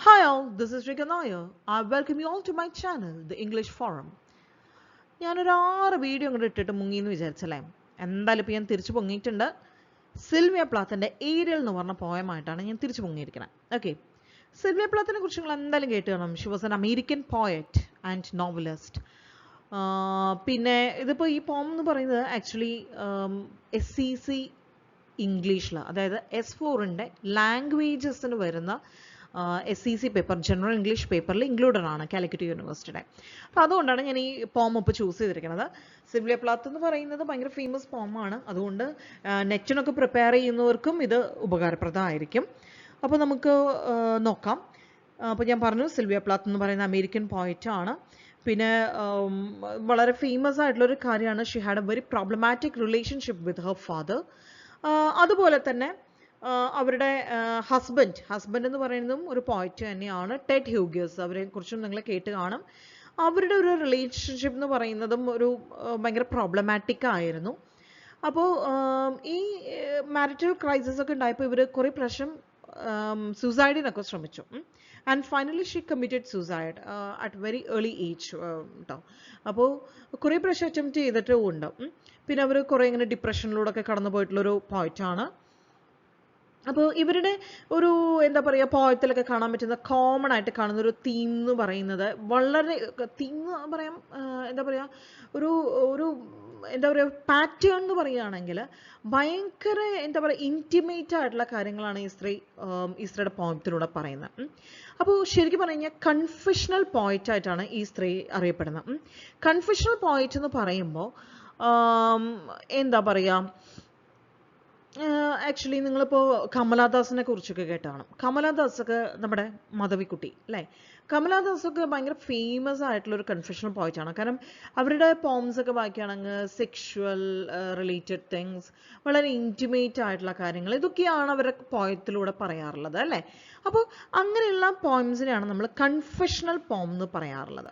Hi all, this is Rika Nair. I welcome you all to my channel, The English Forum. ഞാനൊരു 6 video അങ്ങോട്ട് ഇട്ടിട്ട് മുങ്ങിയെന്ന് വിചാരിച്ചല്ലേ. എന്തായാലും ഇപ്പോൾ ഞാൻ തിരിച്ചു പൊങ്ങിയിട്ടുണ്ട്. സിൽവിയ പ്ലാത്തിൻ്റെ ഏരിയൽ എന്ന് പറഞ്ഞ പോയമായിട്ടാണ് ഞാൻ തിരിച്ചു പൊങ്ങിയിരിക്കുന്നത്. ഓക്കെ, സിൽവിയ പ്ലാത്തിനെ കുറിച്ച് നിങ്ങൾ എന്തായാലും കേട്ട് കാണും. She was an American poet and novelist. പിന്നെ ഇതിപ്പോൾ ഈ പോം എന്ന് പറയുന്നത് ആക്ച്വലി SEC ഇംഗ്ലീഷിൽ, അതായത് S4ൻ്റെ ലാംഗ്വേജസിന് വരുന്ന SEC പേപ്പർ, ജനറൽ ഇംഗ്ലീഷ് പേപ്പറിൽ ഇൻക്ലൂഡഡ് ആണ് കാലിക്കറ്റ് യൂണിവേഴ്സിറ്റിയുടെ. അപ്പോൾ അതുകൊണ്ടാണ് ഞാൻ ഈ പോം ഇപ്പോൾ ചൂസ് ചെയ്തിരിക്കുന്നത്. സിൽവിയ പ്ലാത്ത് എന്ന് പറയുന്നത് ഭയങ്കര ഫേമസ് പോമാണ്, അതുകൊണ്ട് നെറ്റിനൊക്കെ പ്രിപ്പയർ ചെയ്യുന്നവർക്കും ഇത് ഉപകാരപ്രദമായിരിക്കും. അപ്പോൾ നമുക്ക് നോക്കാം. അപ്പോൾ ഞാൻ പറഞ്ഞു, സിൽവിയ പ്ലാത്ത് എന്ന് പറയുന്ന അമേരിക്കൻ പോയറ്റാണ്. പിന്നെ വളരെ ഫേമസ് ആയിട്ടുള്ളൊരു കാര്യമാണ്, she had A very problematic relationship with her father. അതുപോലെ തന്നെ അവരുടെ ഹസ്ബൻഡ് എന്ന് പറയുന്നതും ഒരു പോയറ്റ് തന്നെയാണ്, ടെഡ് ഹ്യൂഗസ്. അവരെ കുറിച്ചും നിങ്ങൾ കേട്ട് കാണും. അവരുടെ ഒരു റിലേഷൻഷിപ്പ് എന്ന് പറയുന്നതും ഒരു ഭയങ്കര പ്രോബ്ലമാറ്റിക് ആയിരുന്നു. അപ്പോൾ ഈ മാരിറ്റൽ ക്രൈസിസ് ഒക്കെ ഉണ്ടായപ്പോൾ ഇവർ കുറേ പ്രാവശ്യം സൂസൈഡിനൊക്കെ ശ്രമിച്ചു. And finally she committed suicide at very early age കേട്ടോ. അപ്പോൾ കുറേ പ്രാവശ്യം അറ്റംപ്റ്റ് ചെയ്തിട്ടും ഉണ്ട്. പിന്നെ അവർ കുറേ ഇങ്ങനെ ഡിപ്രഷനിലൂടെ ഒക്കെ കടന്നു പോയിട്ടുള്ളൊരു പോയറ്റാണ്. അപ്പോൾ ഇവരുടെ ഒരു എന്താ പറയുക, പോയത്തിലൊക്കെ കാണാൻ പറ്റുന്ന കോമൺ ആയിട്ട് കാണുന്ന ഒരു തീം എന്ന് പറയുന്നത്, വളരെ തീം എന്ന് പറയാം, എന്താ പറയുക, ഒരു ഒരു എന്താ പറയുക, പാറ്റേൺ എന്ന് പറയുകയാണെങ്കിൽ ഭയങ്കര എന്താ പറയുക, ഇൻറ്റിമേറ്റ് ആയിട്ടുള്ള കാര്യങ്ങളാണ് ഈ സ്ത്രീയുടെ പോയത്തിലൂടെ പറയുന്നത്. അപ്പോൾ ശരിക്കും പറഞ്ഞു കഴിഞ്ഞാൽ കൺഫെഷണൽ പോയറ്റ് ആയിട്ടാണ് ഈ സ്ത്രീ അറിയപ്പെടുന്നത്. കൺഫെഷണൽ പോയറ്റ് എന്ന് പറയുമ്പോൾ എന്താ പറയുക, ആക്ച്വലി നിങ്ങളിപ്പോൾ കമലാദാസിനെ കുറിച്ചൊക്കെ കേട്ടാണ്. കമലാദാസൊക്കെ നമ്മുടെ മാധവിക്കുട്ടി അല്ലേ, കമലാദാസൊക്കെ ഭയങ്കര ഫേമസ് ആയിട്ടുള്ളൊരു കൺഫെഷണൽ പോയിട്ടാണ്. കാരണം അവരുടെ പോംസ് ഒക്കെ വായിക്കുകയാണെങ്കിൽ സെക്ഷുവൽ റിലേറ്റഡ് തിങ്സ്, വളരെ ഇൻറ്റിമേറ്റ് ആയിട്ടുള്ള കാര്യങ്ങൾ, ഇതൊക്കെയാണ് അവരുടെ പോയത്തിലൂടെ പറയാറുള്ളത് അല്ലേ. അപ്പോൾ അങ്ങനെയുള്ള പോംസിനെയാണ് നമ്മൾ കൺഫെഷണൽ പോം എന്ന് പറയാറുള്ളത്.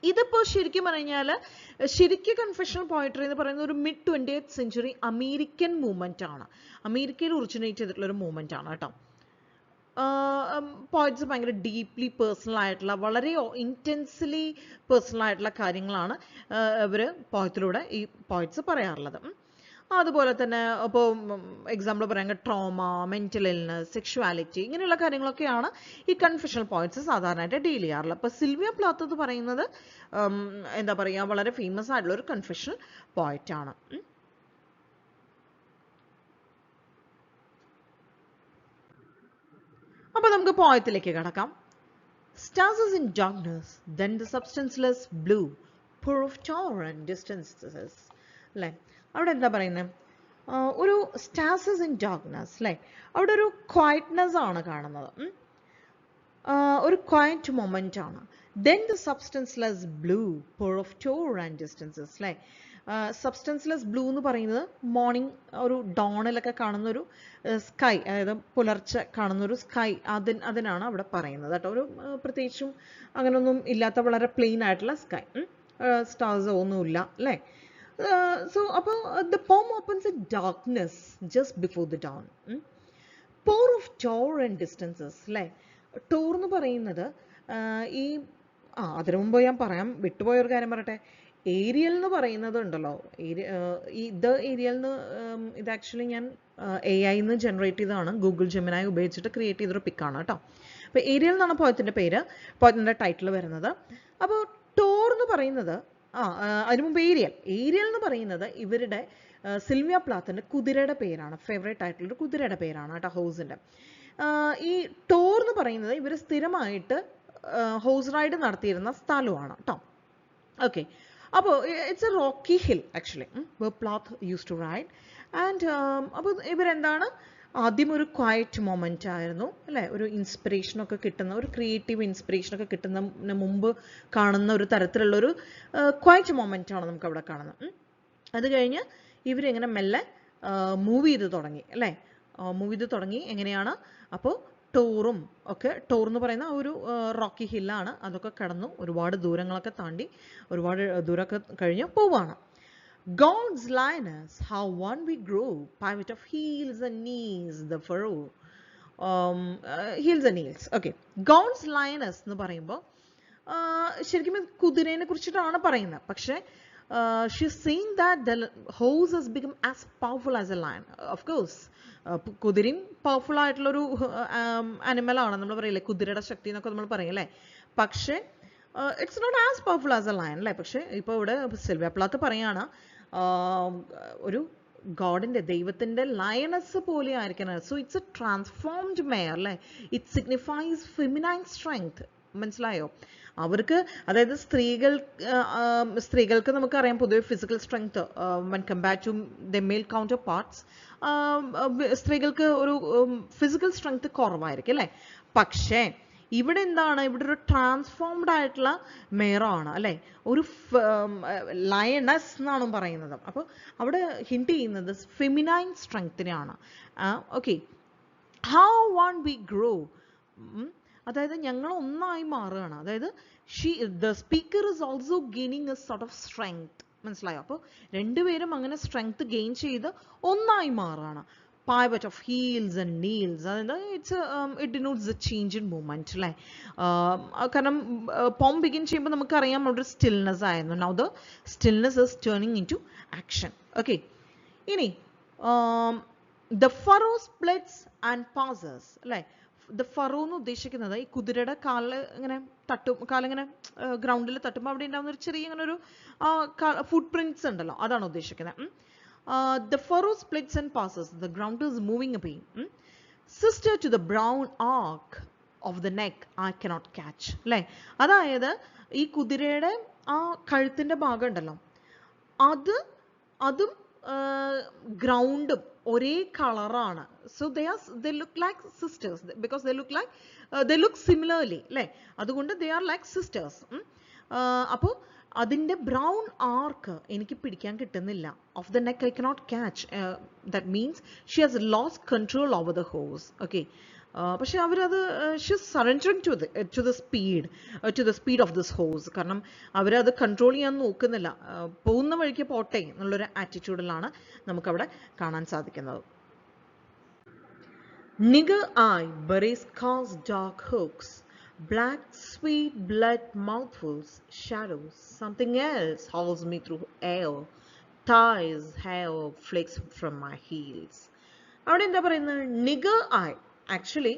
ഇതിപ്പോൾ ശരിക്കും പറഞ്ഞാൽ കൺഫെഷണൽ പോയട്രി എന്ന് പറയുന്ന ഒരു mid 20th century American movement ആണ്. അമേരിക്കയിൽ ഒറിജിനേറ്റ് ചെയ്തിട്ടുള്ള ഒരു മൂവ്മെൻ്റ് ആണ് കേട്ടോ. പോയിറ്റ്സ് ഭയങ്കര ഡീപ്ലി പേഴ്സണൽ ആയിട്ടുള്ള, വളരെ ഇൻറ്റൻസ്ലി പേഴ്സണൽ ആയിട്ടുള്ള കാര്യങ്ങളാണ് ഇവർ പോയത്തിലൂടെ ഈ പോയിറ്റ്സ് പറയാറുള്ളത്. അതുപോലെ തന്നെ ഇപ്പോൾ എക്സാമ്പിൾ പറയാമെങ്കിൽ ട്രോമ, മെൻ്റൽ ഇൽനെസ്, സെക്ഷുവാലിറ്റി, ഇങ്ങനെയുള്ള കാര്യങ്ങളൊക്കെയാണ് ഈ കൺഫെഷണൽ പോയിറ്റ്സ് സാധാരണയായിട്ട് ഡീൽ ചെയ്യാറുള്ളത്. അപ്പോൾ സിൽവിയ പ്ലാത്ത് എന്ന് പറയുന്നത് എന്താ പറയുക, വളരെ ഫേമസ് ആയിട്ടുള്ള ഒരു കൺഫെഷണൽ പോയിറ്റാണ്. അപ്പോൾ നമുക്ക് പോയത്തിലേക്ക് കടക്കാം. Stars is in darkness, then the substanceless blue, pour of torrent distances. അല്ലേ, അവിടെ എന്താ പറയുന്നത്, ഒരു സ്റ്റാസസ് ഇൻ ഡാർക്ക്നെസ് അല്ലേ, അവിടെ ഒരു ക്വയറ്റ്നെസ് ആണ് കാണുന്നത്, ഒരു ക്വയറ്റ് മൊമെൻ്റ് ആണ്. Then the substanceless blue, pour of torrent distances അല്ലേ. സബ്സ്റ്റൻസ്ലെസ് ബ്ലൂ എന്ന് പറയുന്നത് മോർണിംഗ് ഒരു ഡോണിലൊക്കെ കാണുന്ന ഒരു സ്കൈ, അതായത് പുലർച്ചെ കാണുന്ന ഒരു സ്കൈ, അതിനാണ് അവിടെ പറയുന്നത് കേട്ടോ. ഒരു പ്രത്യേകിച്ചും അങ്ങനെയൊന്നും ഇല്ലാത്ത വളരെ പ്ലെയിൻ ആയിട്ടുള്ള സ്കൈ, സ്റ്റാർസ് ഒന്നുമില്ല അല്ലേ. So the poem opens in darkness just before the dawn. Pour of torrent distances അല്ലേ. ടോർ എന്ന് പറയുന്നത് ഈ അതിനു മുമ്പ് ഞാൻ വിട്ടുപോയൊരു കാര്യം പറയട്ടെ. ഏരിയൽ എന്ന് പറയുന്നത് ഉണ്ടല്ലോ, ഇത് ഏരിയൽ എന്ന് ഇത് ആക്ച്വലി ഞാൻ AI നിന്ന് ജനറേറ്റ് ചെയ്തതാണ്, ഗൂഗിൾ ജെമിനായി ഉപയോഗിച്ചിട്ട് ക്രിയേറ്റ് ചെയ്തൊരു പിക്കാണ് കേട്ടോ. അപ്പോൾ ഏരിയൽ എന്നാണ് പോയത്തിൻ്റെ പേര്, പോയത്തിൻ്റെ ടൈറ്റിൽ വരുന്നത്. അപ്പോൾ ടോർ എന്ന് പറയുന്നത് അതിനു മുമ്പ് ഏരിയൽ എന്ന് പറയുന്നത് ഇവരുടെ സിൽവിയ പ്ലാത്തിൻ്റെ കുതിരയുടെ പേരാണ്, ഫേവറേറ്റ് ആയിട്ടുള്ളൊരു കുതിരയുടെ പേരാണ് കേട്ടോ, ഹൗസിൻ്റെ. ഈ ടോർ എന്ന് പറയുന്നത് ഇവർ സ്ഥിരമായിട്ട് ഹൗസ് റൈഡ് നടത്തിയിരുന്ന സ്ഥലമാണ് കേട്ടോ. ഓക്കെ, അപ്പോൾ it's a rocky hill actually പ്ലാത്ത് യൂസ് ടു റൈഡ്. ആൻഡ് അപ്പോൾ ഇവരെന്താണ്, ആദ്യം ഒരു ക്വയറ്റ് മൊമെൻ്റ് ആയിരുന്നു അല്ലേ, ഒരു ഇൻസ്പിറേഷനൊക്കെ കിട്ടുന്ന, ഒരു ക്രിയേറ്റീവ് ഇൻസ്പിറേഷനൊക്കെ കിട്ടുന്നതിന് മുമ്പ് കാണുന്ന ഒരു തരത്തിലുള്ളൊരു ക്വയറ്റ് മൊമെൻ്റ് ആണ് നമുക്ക് അവിടെ കാണുന്നത്. അത് കഴിഞ്ഞ് ഇവരിങ്ങനെ മെല്ലെ മൂവ് ചെയ്ത് തുടങ്ങി അല്ലേ. എങ്ങനെയാണ്, അപ്പോൾ ടോറും ഒക്കെ, ടോർ എന്ന് പറയുന്ന ഒരു റോക്കി ഹില്ലാണ്, അതൊക്കെ കടന്നു ഒരുപാട് ദൂരങ്ങളൊക്കെ താണ്ടി ഒരുപാട് ദൂരമൊക്കെ കഴിഞ്ഞ് പോവാണ്. God's lioness, how one we grow, pivot of heels and knees, the furrow. Heels and kneels. Okay, ഗോൺസ് ലയനസ് എന്ന് പറയുമ്പോൾ ശരിക്കും കുതിരേനെ കുറിച്ചിട്ടാണ് പറയുന്നത്. പക്ഷേ she's saying that the horse has become as powerful as a lion. Of course കുതിരയും powerful ആയിട്ടുള്ളൊരു അനിമലാണ്. നമ്മൾ പറയില്ലേ കുതിരയുടെ ശക്തി എന്നൊക്കെ നമ്മൾ പറയും അല്ലേ. പക്ഷേ it's not as powerful as a lion അല്ലേ. പക്ഷേ ഇപ്പോൾ ഇവിടെ സിൽവിയ പ്ലാത്ത് പറയാണ് ഒരു ഗോഡിന്റെ ദൈവത്തിന്റെ ലയണസ് പോലെ ആയിരിക്കണം. So it's a transformed mare അല്ലേ. It signifies feminine strength. മനസ്സിലായോ? അവർക്ക്, അതായത് സ്ത്രീകൾക്ക് നമുക്കറിയാം പൊതുവെ physical strength when compared to the male counterparts, സ്ത്രീകൾക്ക് ഒരു ഫിസിക്കൽ സ്ട്രെങ്ത് കുറവായിരിക്കും അല്ലേ. പക്ഷേ ഇവിടെ എന്താണ്, ഇവിടെ ഒരു ട്രാൻസ്ഫോംഡ് ആയിട്ടുള്ള മെയറാണ് അല്ലേ, ഒരു ലയണസ് എന്നാണ് പറയുന്നത്. അപ്പോൾ അവിടെ ഹിന്റ് ചെയ്യുന്നത് ഫെമിനൈൻ സ്ട്രെങ്ത്തിനെയാണ്. Okay, how one we grow, അതായത് ഞങ്ങൾ ഒന്നായി മാറുകയാണ്. അതായത് the speaker is also gaining a sort of strength. മനസ്സിലായോ? അപ്പോൾ രണ്ടുപേരും അങ്ങനെ സ്ട്രെങ്ത് ഗെയിൻ ചെയ്ത് ഒന്നായി മാറുകയാണ്. pivot of heels and kneels, and it denotes the change in movement അല്ലേ. കാരണം പോം ബിഗിൻ ചെയ്യുമ്പോൾ നമുക്കറിയാം അവിടെ ഒരു സ്റ്റിൽനെസ് ആയിരുന്നു. now the stillness is turning into action. okay, ഇനി the furrow splits and passes അല്ലേ. ദ ഫറോ എന്ന് ഉദ്ദേശിക്കുന്നത് ഈ കുതിരയുടെ കാലിൽ ഇങ്ങനെ കാലിങ്ങനെ ഗ്രൗണ്ടിൽ തട്ടുമ്പോൾ അവിടെ ഉണ്ടാകുന്ന ഒരു ചെറിയ ഇങ്ങനെ ഒരു ഫുട് പ്രിന്റ്സ് ഉണ്ടല്ലോ, അതാണ് ഉദ്ദേശിക്കുന്നത്. The furrow splits and passes. The ground is moving away. Sister to the brown arc of the neck I cannot catch. അല്ലേ, അതായത് ഈ കുതിരയുടെ ആ കഴുത്തിന്റെ ഭാഗം ഉണ്ടല്ലോ, അതും ഗ്രൗണ്ടും ഒരേ കളറാണ്. So they look like sisters because they look similarly അല്ലേ. അതുകൊണ്ട് they are like sisters. അപ്പോൾ അതിൻ്റെ ബ്രൗൺ ആർക്ക് എനിക്ക് പിടിക്കാൻ കിട്ടുന്നില്ല. Of the neck I cannot catch. That means she has lost control over the horse. Okay, പക്ഷെ അവരത് she is surrendering to the speed of this horse. കാരണം അവരത് കൺട്രോൾ ചെയ്യാൻ നോക്കുന്നില്ല. പോകുന്ന വഴിക്ക് പോട്ടെ എന്നുള്ളൊരു ആറ്റിറ്റ്യൂഡിലാണ് നമുക്കവിടെ കാണാൻ സാധിക്കുന്നത്. Nigger eye buries cars dark hooks, black sweet blood mouthfuls, shadows, something else hauls me through air, thighs hair flakes from my heels. അവിടെ എന്താ പറയുന്നത്? നിഗർ ഐ. ആക്ച്വലി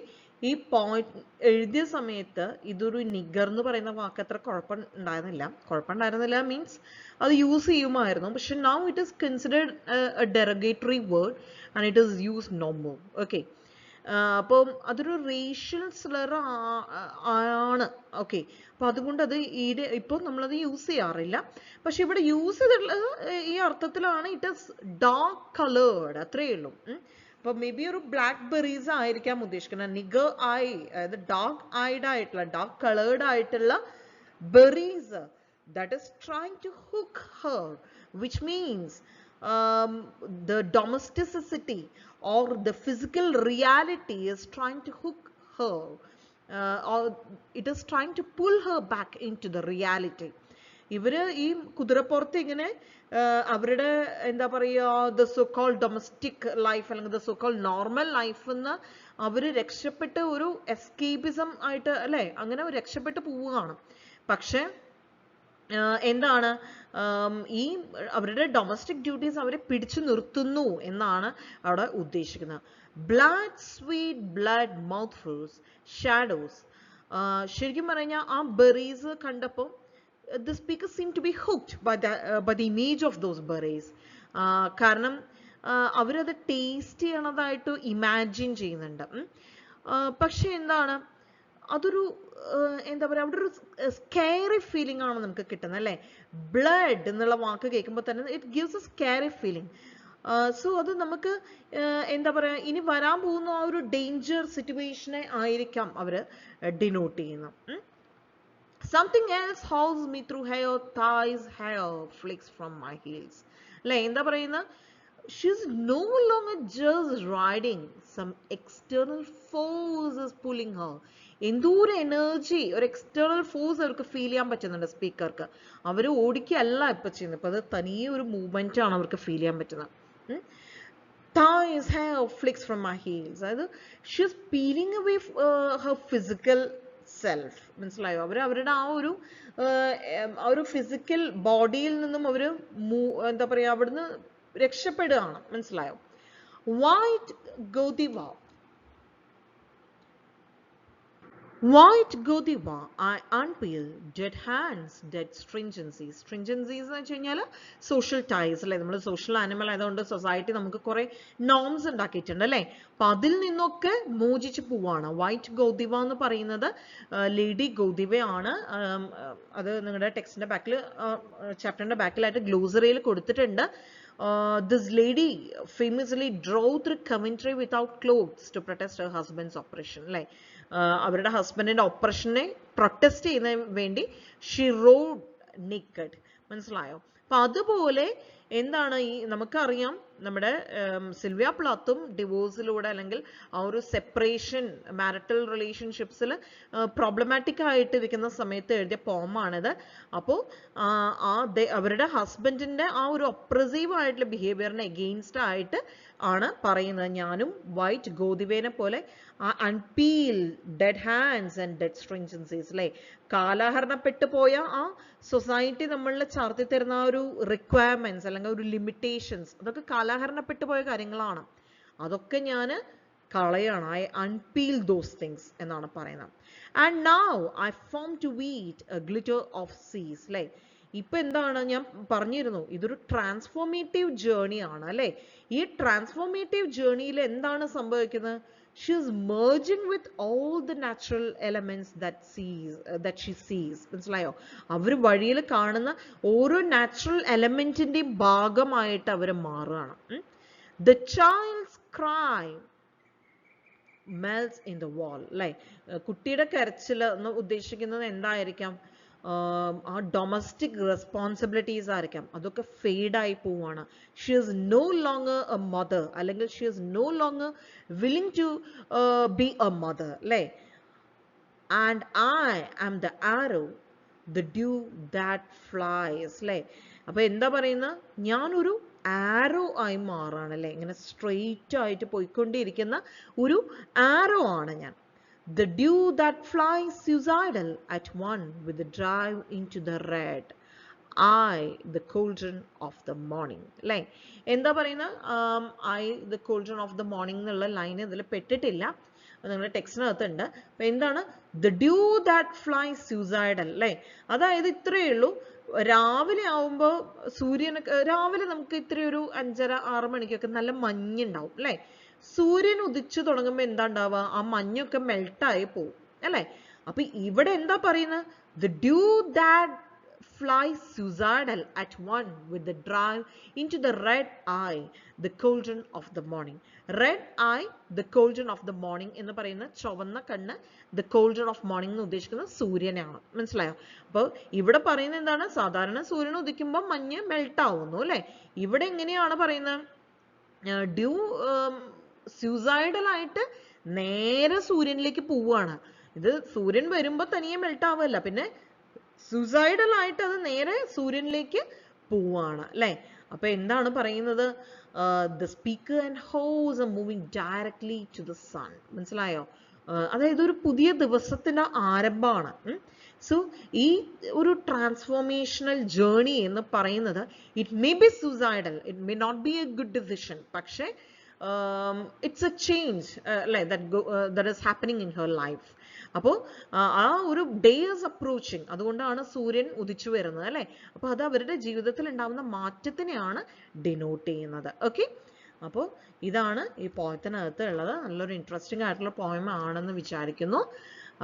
ഈ പോയിന്റ് എഴുതിയ സമയത്ത് ഇതൊരു നിഗർ എന്ന് പറയുന്ന വാക്ക് അത്ര കുഴപ്പമുണ്ടായിരുന്നില്ല മീൻസ് അത് യൂസ് ചെയ്യുമായിരുന്നു. പക്ഷെ now it is considered a derogatory word and it is use no more. Okay, അപ്പം അതൊരു റേഷ്യൽ സ്ലർ ആണ്. ഓക്കെ, അപ്പം അതുകൊണ്ട് അത് ഇപ്പോൾ നമ്മളത് യൂസ് ചെയ്യാറില്ല. പക്ഷെ ഇവിടെ യൂസ് ചെയ്തിട്ടുള്ളത് ഈ അർത്ഥത്തിലാണ്. ഇറ്റ് ഈസ് ഡാർക്ക് കളേർഡ്, അത്രയേ ഉള്ളൂ. അപ്പോൾ മേ ബി ഒരു ബ്ലാക്ക് ബെറീസ് ആയിരിക്കാം ഉദ്ദേശിക്കുന്നത്. നിഗർ ഐ, അതായത് ഡാർക്ക് ഐഡ് ആയിട്ടുള്ള ഡാർക്ക് കളേർഡ് ആയിട്ടുള്ള berries that is trying to hook her, which means the domesticity or the physical reality is trying to hook her, or it is trying to pull her back into the reality. ഇവര് ഈ കുതിരപ്പുറത്ത് ഇങ്ങനെ അവരുടെ എന്താ പറയുക the so call domestic life അല്ലെങ്കിൽ the so call normal life എന്ന് അവര് രക്ഷപ്പെട്ട് ഒരു എസ്കേപ്പിസം ആയിട്ട് അല്ലെ അങ്ങനെ രക്ഷപ്പെട്ട് പോവുകയാണ്. പക്ഷെ എന്താണ് ഈ അവരുടെ ഡൊമസ്റ്റിക് ഡ്യൂട്ടീസ് അവരെ പിടിച്ചു നിർത്തുന്നു എന്നാണ് അവിടെ ഉദ്ദേശിക്കുന്നത്. Black sweet blood mouthfuls shadows. ശരിക്കും പറഞ്ഞാൽ ആ ബെറീസ് കണ്ടപ്പോൾ the speaker seemed to be hooked by the image of those berries. കാരണം അവരത് ടേസ്റ്റ് ചെയ്യണതായിട്ട് ഇമാജിൻ ചെയ്യുന്നുണ്ട്. പക്ഷെ എന്താണ് അതൊരു എന്താ പറയുക അവിടെ ഒരു സ്കാരി ഫീലിംഗ് ആണ് നമുക്ക് കിട്ടുന്നത് അല്ലേ. ബ്ലഡ് എന്നുള്ള വാക്ക് കേൾക്കുമ്പോൾ തന്നെ it gives A scary feeling. So അത് നമുക്ക് എന്താ പറയുക ഇനി വരാൻ പോകുന്ന ആ ഒരു ഡേഞ്ചർ സിറ്റുവേഷനെ ആയിരിക്കാം അവർ ഡിനോട്ട് ചെയ്യുന്നത്. Something else hauls me through hair, thighs, hair flakes from my heels. അല്ലെ എന്താ പറയുന്ന she's no longer just riding, some external force is pulling her. എന്തോ ഒരു എനർജി ഒരു എക്സ്റ്റേണൽ ഫോഴ്സ് അവർക്ക് ഫീൽ ചെയ്യാൻ പറ്റുന്നുണ്ട് സ്പീക്കർക്ക്. അവർ ഓടിക്കല്ല ഇപ്പൊ ചെയ്യുന്നത്, ഇപ്പൊ അത് തനിയെ ഒരു മൂവ്മെന്റ് ആണ് അവർക്ക് ഫീൽ ചെയ്യാൻ പറ്റുന്നത്. thighs hair flicks from my heels. അതായത് she's peeling away her physical self. മനസ്സിലായോ? അവരുടെ ആ ഒരു ഫിസിക്കൽ ബോഡിയിൽ നിന്നും അവര് എന്താ പറയാ അവിടുന്ന് രക്ഷപ്പെടുകയാണ്. മനസ്സിലായോ? White Godiva. White Godiva, I unpeel dead hands, dead stringencies. Stringencies എന്ന് വെച്ച് കഴിഞ്ഞാൽ സോഷ്യൽ ടൈസ് അല്ലേ? നമ്മൾ സോഷ്യൽ ആനിമൽ ആയതുകൊണ്ട് സൊസൈറ്റി നമുക്ക് കുറെ നോംസ് ഉണ്ടാക്കിയിട്ടുണ്ട് അല്ലേ? അപ്പൊ അതിൽ നിന്നൊക്കെ മോചിച്ച് പോവാണ്. വൈറ്റ് ഗോദിവ എന്ന് പറയുന്നത് ലേഡി ഗോദിവയാണ്. അത് നിങ്ങളുടെ ടെക്സ്റ്റിന്റെ ബാക്കിൽ ചാപ്റ്ററിന്റെ ബാക്കിലായിട്ട് ഗ്ലോസറിയിൽ കൊടുത്തിട്ടുണ്ട്. This lady famously drove through Coventry without clothes to protest her husband's oppression. അല്ലേ? അവരുടെ ഹസ്ബൻഡിന്റെ ഒപ്രഷനെ പ്രൊട്ടസ്റ്റ് ചെയ്യുന്നതിന് വേണ്ടി ഷി റോഡ് naked. മനസ്സിലായോ? അപ്പൊ അതുപോലെ എന്താണ് ഈ നമുക്കറിയാം നമ്മുടെ സിൽവിയ പ്ലാത്തും ഡിവോഴ്സിലൂടെ അല്ലെങ്കിൽ ആ ഒരു സെപ്പറേഷൻ മാരിറ്റൽ റിലേഷൻഷിപ്സിൽ പ്രോബ്ലമാറ്റിക് ആയിട്ട് ഇരിക്കുന്ന സമയത്ത് എഴുതിയ പോമാണിത്. അപ്പോൾ അവരുടെ ഹസ്ബൻഡിന്റെ ആ ഒരു ഒപ്രസീവ് ആയിട്ടുള്ള ബിഹേവിയറിന് എഗെയിൻസ്റ്റ് ആയിട്ട് ആണ് പറയുന്നത്. ഞാനും വൈറ്റ് ഗോദിവേനെ പോലെ അൺപീൽ ഡെഡ് ഹാൻഡ്സ് ആൻഡ് ഡെഡ് സ്ട്രിഞ്ചൻസീസ് അല്ലേ? കാലഹരണപ്പെട്ടു പോയ ആ സൊസൈറ്റി നമ്മളിൽ ചാർത്തി തരുന്ന ആ ഒരു റിക്വയർമെന്റ്സ് അല്ലെങ്കിൽ ഒരു ലിമിറ്റേഷൻസ് അതൊക്കെ കാലഹരണപ്പെട്ടു പോയ കാര്യങ്ങളാണ്. അതൊക്കെ ഞാൻ കളയാണ്. ഐ അൺപീൽ ദോസ് തിങ്സ് എന്നാണ് പറയുന്നത്. And now I form to വീറ്റ് എ ഗ്ലിറ്റർ ഓഫ് സീസ് അല്ലേ? ഇപ്പൊ എന്താണ് ഞാൻ പറഞ്ഞിരുന്നു, ഇതൊരു ട്രാൻസ്ഫോർമേറ്റീവ് ജേർണി ആണ് അല്ലെ? ഈ ട്രാൻസ്ഫോർമേറ്റീവ് ജേർണിയിൽ എന്താണ് സംഭവിക്കുന്നത്? She is merging with all the natural elements that she sees. മനസ്സിലായോ? അവർ വഴിയിൽ കാണുന്ന ഓരോ നാച്ചുറൽ എലമെന്റിന്റെയും ഭാഗമായിട്ട് അവർ മാറുകയാണ്. The child's cry melts in the wall. അല്ലെ? കുട്ടിയുടെ കരച്ചിൽ എന്ന് ഉദ്ദേശിക്കുന്നത് എന്തായിരിക്കാം? ആ ഡൊമസ്റ്റിക് റെസ്പോൺസിബിലിറ്റീസ് ആയിരിക്കാം. അതൊക്കെ ഫെയ്ഡായി പോവാണ്. She is no longer a mother അല്ലെങ്കിൽ she is no longer willing to be a mother അല്ലേ? And I am the arrow the dew that flies അല്ലേ? അപ്പൊ എന്താ പറയുന്നത്? ഞാനൊരു ആരോ ആയി മാറാണ് അല്ലേ? ഇങ്ങനെ സ്ട്രെയിറ്റ് ആയിട്ട് പോയിക്കൊണ്ടിരിക്കുന്ന ഒരു ആരോ ആണ് ഞാൻ. The dew that flies suicidal at one with the drive into the red. I, the cauldron of the morning. അല്ലേ? എന്താ പറയുന്നത്? I, the cauldron of the morning എന്നുള്ള ലൈൻ ഇതിൽ പെട്ടിട്ടില്ല, നിങ്ങളുടെ ടെക്സ്റ്റിനകത്തുണ്ട്. അപ്പൊ എന്താണ്? The dew that flies suicidal അല്ലേ? അതായത് ഇത്രയേ ഉള്ളൂ. രാവിലെ ആവുമ്പോൾ രാവിലെ നമുക്ക് ഇത്രയൊരു 5:30-6 മണിക്കൊക്കെ നല്ല മഞ്ഞുണ്ടാവും അല്ലേ? സൂര്യൻ ഉദിച്ചു തുടങ്ങുമ്പോൾ എന്താ ഉണ്ടാവുക? ആ മഞ്ഞൊക്കെ മെൽട്ടായി പോവും അല്ലേ? അപ്പൊ ഇവിടെ എന്താ പറയുന്നത്? The dew that flies suicidal at one with the drive into the red eye, the cauldron of the morning. Red eye, the cauldron of the morning എന്ന് പറയുന്ന ചുവന്ന കണ്ണ്, the cauldron of morning എന്ന് ഉദ്ദേശിക്കുന്നത് സൂര്യനാണ്. മനസ്സിലായോ? അപ്പോൾ ഇവിടെ പറയുന്നത് എന്താണ്? സാധാരണ സൂര്യൻ ഉദിക്കുമ്പോൾ മഞ്ഞ് മെൽട്ട് ആവുന്നു അല്ലെ? ഇവിടെ എങ്ങനെയാണ് പറയുന്നത്? ഡ്യൂ സ്യൂസൈഡൽ ആയിട്ട് നേരെ സൂര്യനിലേക്ക് പോവുകയാണ്. ഇത് സൂര്യൻ വരുമ്പോൾ തനിയെ മെൽട്ട് ആവല്ല, പിന്നെ സൂസൈഡൽ ആയിട്ട് അത് നേരെ സൂര്യനിലേക്ക് പോവാണ് അല്ലെ? അപ്പൊ എന്താണ് പറയുന്നത്? The speaker and horse are moving directly to the sun. മനസ്സിലായോ? അതായത് ഒരു പുതിയ ദിവസത്തിന്റെ ആരംഭമാണ്. സോ ഈ ഒരു ട്രാൻസ്ഫോർമേഷണൽ ജേർണി എന്ന് പറയുന്നത് it may be suicidal, it may not be a good decision, പക്ഷേ it's a change that is happening in her life. അപ്പോൾ ആ ഒരു ഡേ is approaching, അതുകൊണ്ടാണ് സൂര്യൻ ഉദിച്ചു വരുന്നത് അല്ലെ? അപ്പൊ അത് അവരുടെ ജീവിതത്തിൽ ഉണ്ടാവുന്ന മാറ്റത്തിനെയാണ് ഡിനോട്ട് ചെയ്യുന്നത്. ഓക്കെ, അപ്പോൾ ഇതാണ് ഈ പോയത്തിനകത്ത് ഉള്ളത്. നല്ലൊരു ഇൻട്രസ്റ്റിംഗ് ആയിട്ടുള്ള പോയം ആണെന്ന് വിചാരിക്കുന്നു.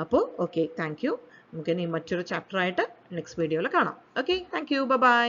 അപ്പോൾ ഓക്കെ, താങ്ക് യു. നമുക്ക് ഇനി മറ്റൊരു ചാപ്റ്റർ ആയിട്ട് നെക്സ്റ്റ് വീഡിയോയിൽ കാണാം. Okay, thank you, bye bye.